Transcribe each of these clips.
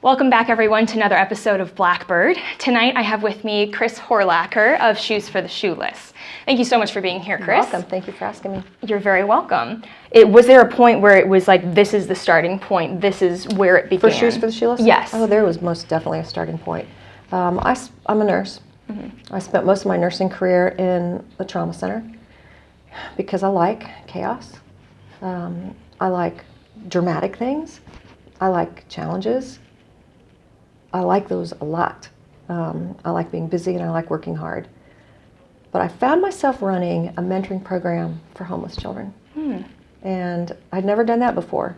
Welcome back, everyone, to another episode of Blackbird. Tonight I have with me Kris Horlacher of Shoes4theShoeless. Thank you so much for being here, Kris. You're welcome. Thank you for asking me. You're very welcome. Was there a point where it was like, this is the starting point, this is where it began? For Shoes4theShoeless? Yes. Oh, there was most definitely a starting point. I'm a nurse. I spent most of my nursing career in the trauma center because I like chaos. I like dramatic things. I like challenges. I like those a lot. I like being busy and I like working hard. But I found myself running a mentoring program for homeless children. And I'd never done that before.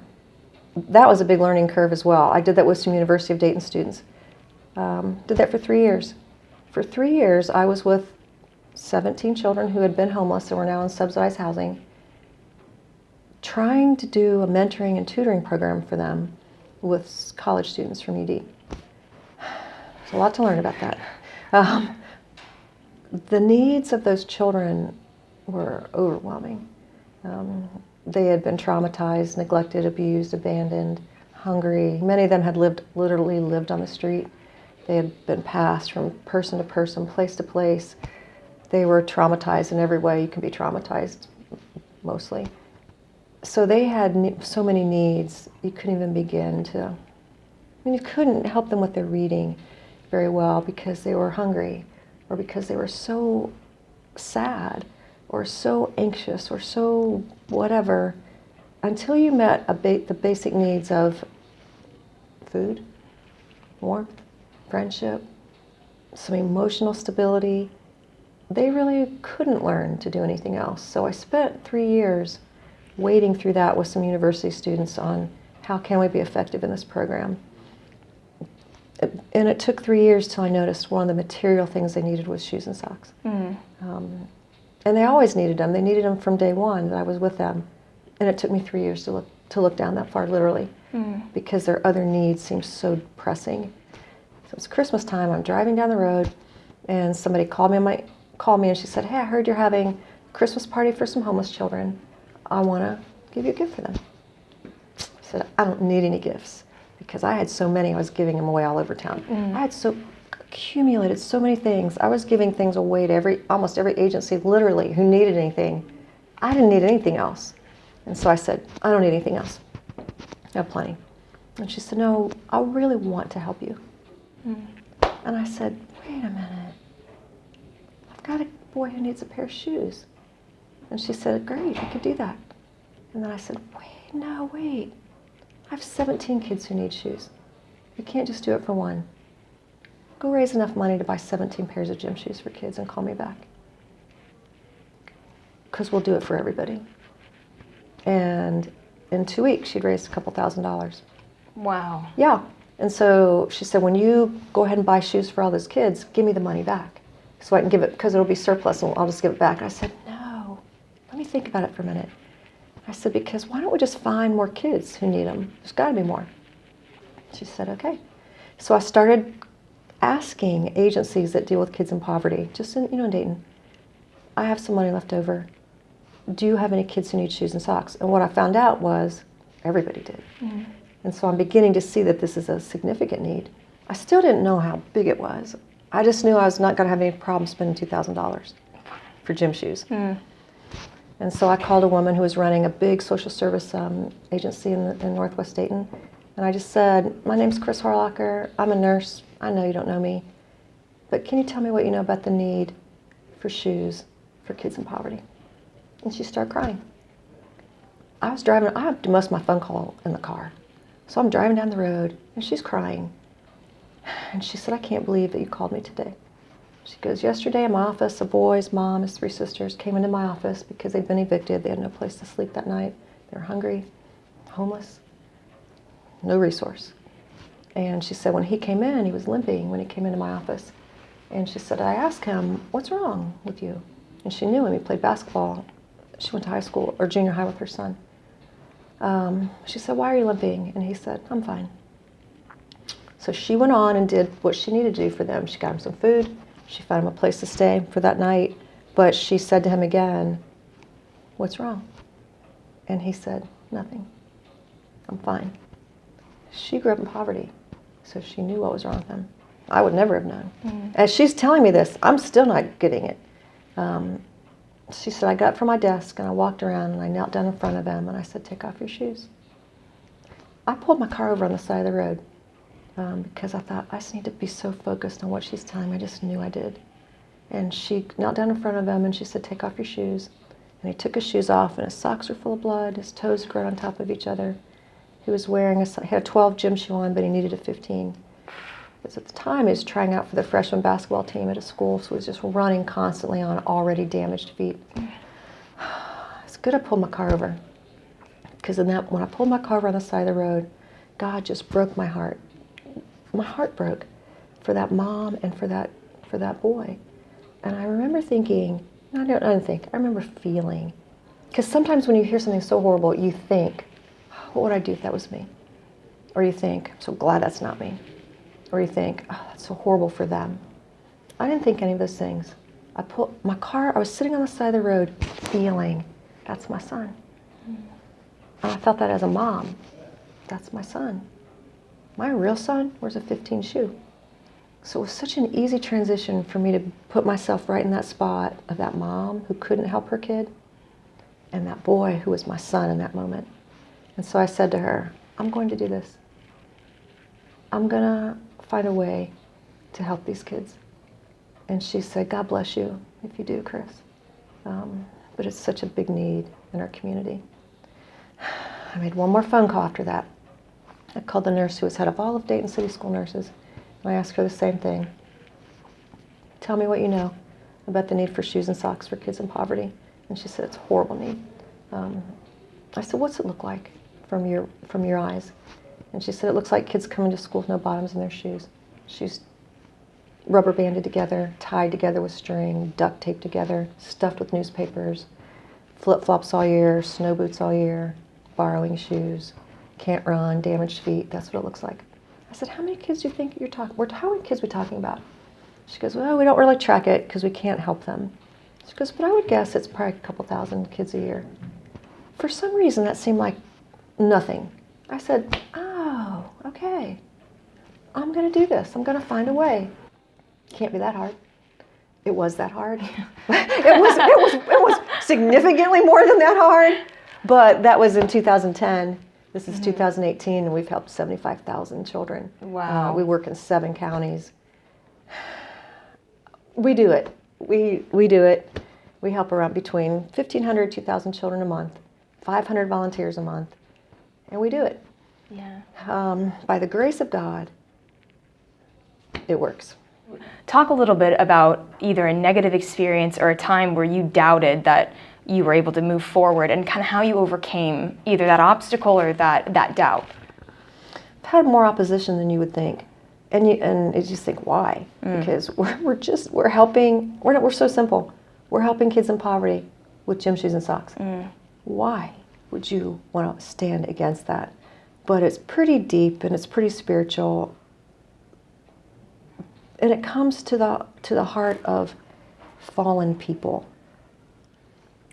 That was a big learning curve as well. I did that with some University of Dayton students. Did that for 3 years. For 3 years, I was with 17 children who had been homeless and were now in subsidized housing, trying to do a mentoring and tutoring program for them with college students from UD. There's a lot to learn about that. The needs of those children were overwhelming. They had been traumatized, neglected, abused, abandoned, hungry. Many of them had literally lived on the street. They had been passed from person to person, place to place. They were traumatized in every way you can be traumatized, mostly. So they had so many needs, you couldn't even begin to, you couldn't help them with their reading very well because they were hungry or because they were so sad or so anxious or so whatever, until you met the basic needs of food, warmth, friendship, some emotional stability. They really couldn't learn to do anything else. So I spent 3 years wading through that with some university students on how can we be effective in this program. And it took 3 years till I noticed one of the material things they needed was shoes and socks. And they always needed them. They needed them from day one that I was with them. And it took me 3 years to look down that far, literally, because their other needs seemed so pressing. So it's Christmas time. I'm driving down the road, and somebody called me and she said, "Hey, I heard you're having a Christmas party for some homeless children. I want to give you a gift for them." I said, "I don't need any gifts," because I had so many. I was giving them away all over town. I had accumulated so many things. I was giving things away to almost every agency, literally, who needed anything. I didn't need anything else. And so I said, "I don't need anything else. I have plenty." And she said, "No, I really want to help you." And I said, "Wait a minute. I've got a boy who needs a pair of shoes." And she said, "Great, I could do that." And then I said, wait. I have 17 kids who need shoes. You can't just do it for one. Go raise enough money to buy 17 pairs of gym shoes for kids and call me back. Because we'll do it for everybody. And in 2 weeks, she'd raised a couple $1,000s. Wow. Yeah. And so she said, "When you go ahead and buy shoes for all those kids, give me the money back so I can give it, because it'll be surplus and I'll just give it back." I said, "No, let me think about it for a minute." I said, "Because why don't we just find more kids who need them? There's got to be more." She said, "Okay." So I started asking agencies that deal with kids in poverty, just in Dayton, "I have some money left over. Do you have any kids who need shoes and socks?" And what I found out was everybody did. And so I'm beginning to see that this is a significant need. I still didn't know how big it was. I just knew I was not going to have any problem spending $2,000 for gym shoes. And so I called a woman who was running a big social service agency in Northwest Dayton. And I just said, "My name's Kris Horlacher. I'm a nurse. I know you don't know me. But can you tell me what you know about the need for shoes for kids in poverty?" And she started crying. I had most of my phone call in the car. So I'm driving down the road, and she's crying. And she said, "I can't believe that you called me today." She goes, "Yesterday in my office, a boy's mom, his 3 sisters, came into my office because they'd been evicted. They had no place to sleep that night. They were hungry, homeless, no resource." And she said, when he came in, he was limping when he came into my office. And she said, I asked him, "What's wrong with you?" And she knew him. He played basketball. She went to high school, or junior high, with her son. She said, "Why are you limping?" And he said, "I'm fine." So she went on and did what she needed to do for them. She got him some food. She found him a place to stay for that night. But she said to him again, "What's wrong?" And he said, "Nothing. I'm fine." She grew up in poverty. So she knew what was wrong with him. I would never have known. As she's telling me this, I'm still not getting it. She said, I got up from my desk and I walked around and I knelt down in front of him and I said, take off your shoes. I pulled my car over on the side of the road because I thought, I just need to be so focused on what she's telling me. I just knew I did. And she knelt down in front of him and she said, take off your shoes. And he took his shoes off and his socks were full of blood. His toes were on top of each other. He was wearing he had a 12 gym shoe on, but he needed a 15. Because at the time he was trying out for the freshman basketball team at a school, so he was just running constantly on already damaged feet. It's good I pulled my car over. Because when I pulled my car over on the side of the road, God just broke my heart. My heart broke for that mom and for that boy. And I remember thinking, I remember feeling, because sometimes when you hear something so horrible, you think, what would I do if that was me? Or you think, I'm so glad that's not me. Or you think, oh, that's so horrible for them. I didn't think any of those things. I was sitting on the side of the road feeling, that's my son. And I felt that as a mom, that's my son. My real son wears a 15 shoe. So it was such an easy transition for me to put myself right in that spot of that mom who couldn't help her kid and that boy who was my son in that moment. And so I said to her, I'm going to do this. I'm going to find a way to help these kids. And she said, God bless you if you do, Kris. But it's such a big need in our community. I made one more phone call after that. I called the nurse who was head of all of Dayton City School nurses. And I asked her the same thing. Tell me what you know about the need for shoes and socks for kids in poverty. And she said, it's a horrible need. I said, what's it look like from your eyes? And she said, it looks like kids coming to school with no bottoms in their shoes. Shoes rubber banded together, tied together with string, duct taped together, stuffed with newspapers, flip-flops all year, snow boots all year, borrowing shoes, can't run, damaged feet. That's what it looks like. I said, how many kids do you think you're talking about? How many kids are we talking about? She goes, well, we don't really track it because we can't help them. She goes, but I would guess it's probably a couple thousand kids a year. For some reason, that seemed like nothing. I said, oh, okay. I'm going to do this. I'm going to find a way. Can't be that hard. It was that hard. it was significantly more than that hard, but that was in 2010. This is 2018, and we've helped 75,000 children. Wow. We work in 7 counties. We do it. We do it. We help around between 1,500, 2,000 children a month, 500 volunteers a month, and we do it. Yeah. By the grace of God, it works. Talk a little bit about either a negative experience or a time where you doubted that you were able to move forward and kind of how you overcame either that obstacle or that doubt. I've had more opposition than you would think. And you just think, why? Because we're helping, we're so simple. We're helping kids in poverty with gym shoes and socks. Why would you want to stand against that? But it's pretty deep and it's pretty spiritual. And it comes to the heart of fallen people.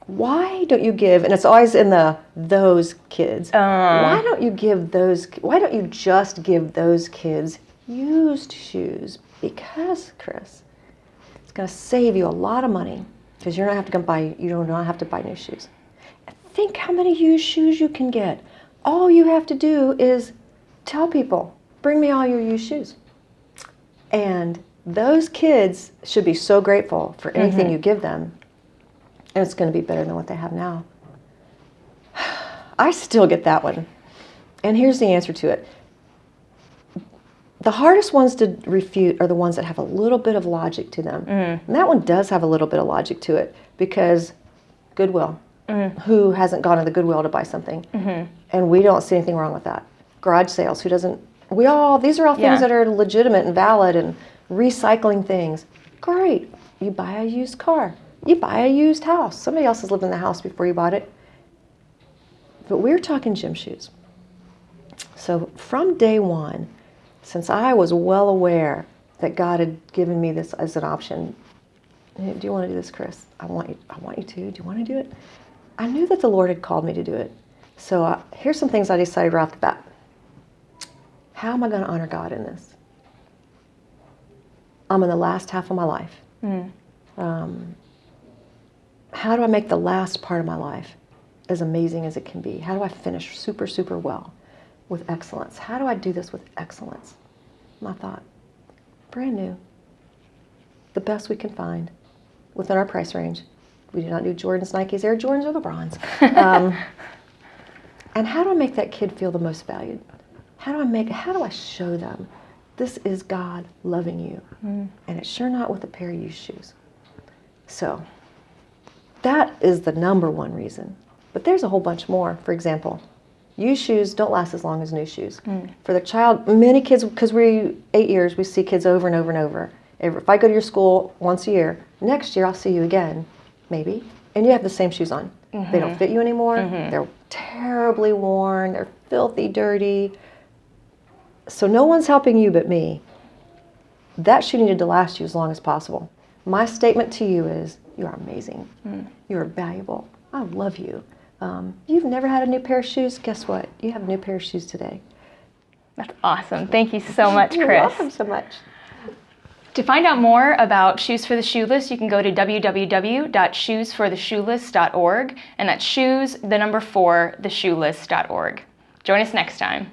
Why don't you give, and it's always in those kids, why don't you just give those kids used shoes? Because, Kris, it's going to save you a lot of money because you don't have to buy new shoes. And think how many used shoes you can get. All you have to do is tell people, bring me all your used shoes. And those kids should be so grateful for anything you give them. And it's going to be better than what they have now. I still get that one. And here's the answer to it. The hardest ones to refute are the ones that have a little bit of logic to them. And that one does have a little bit of logic to it because Goodwill. Who hasn't gone to the Goodwill to buy something? And we don't see anything wrong with that. Garage sales, who doesn't? These are all things that are legitimate and valid and recycling things. Great. You buy a used car. You buy a used house. Somebody else has lived in the house before you bought it. But we're talking gym shoes. So from day one, since I was well aware that God had given me this as an option, do you want to do this, Kris? I want you to. Do you want to do it? I knew that the Lord had called me to do it. So here's some things I decided right off the bat. how am I going to honor God in this? I'm in the last half of my life. How do I make the last part of my life as amazing as it can be? How do I finish super, super well with excellence? How do I do this with excellence? And I thought, brand new, the best we can find within our price range. We do not do Jordans, Nikes, Air Jordans, or LeBrons. And how do I make that kid feel the most valued? How do I show them this is God loving you? And it's sure not with a pair of used shoes. So that is the number one reason. But there's a whole bunch more. For example, used shoes don't last as long as new shoes. For the child, many kids, because we're 8 years, we see kids over and over and over. If I go to your school once a year, next year I'll see you again, maybe, and you have the same shoes on. They don't fit you anymore. They're terribly worn. They're filthy, dirty. So no one's helping you but me. That shoe needed to last you as long as possible. My statement to you is, you are amazing. You are valuable. I love you. You've never had a new pair of shoes. Guess what? You have a new pair of shoes today. That's awesome. Thank you so much, Kris. You're welcome so much. To find out more about Shoes for the Shoeless, you can go to www.shoes4theshoeless.org, and that's shoes, the number 4, theshoeless.org. Join us next time.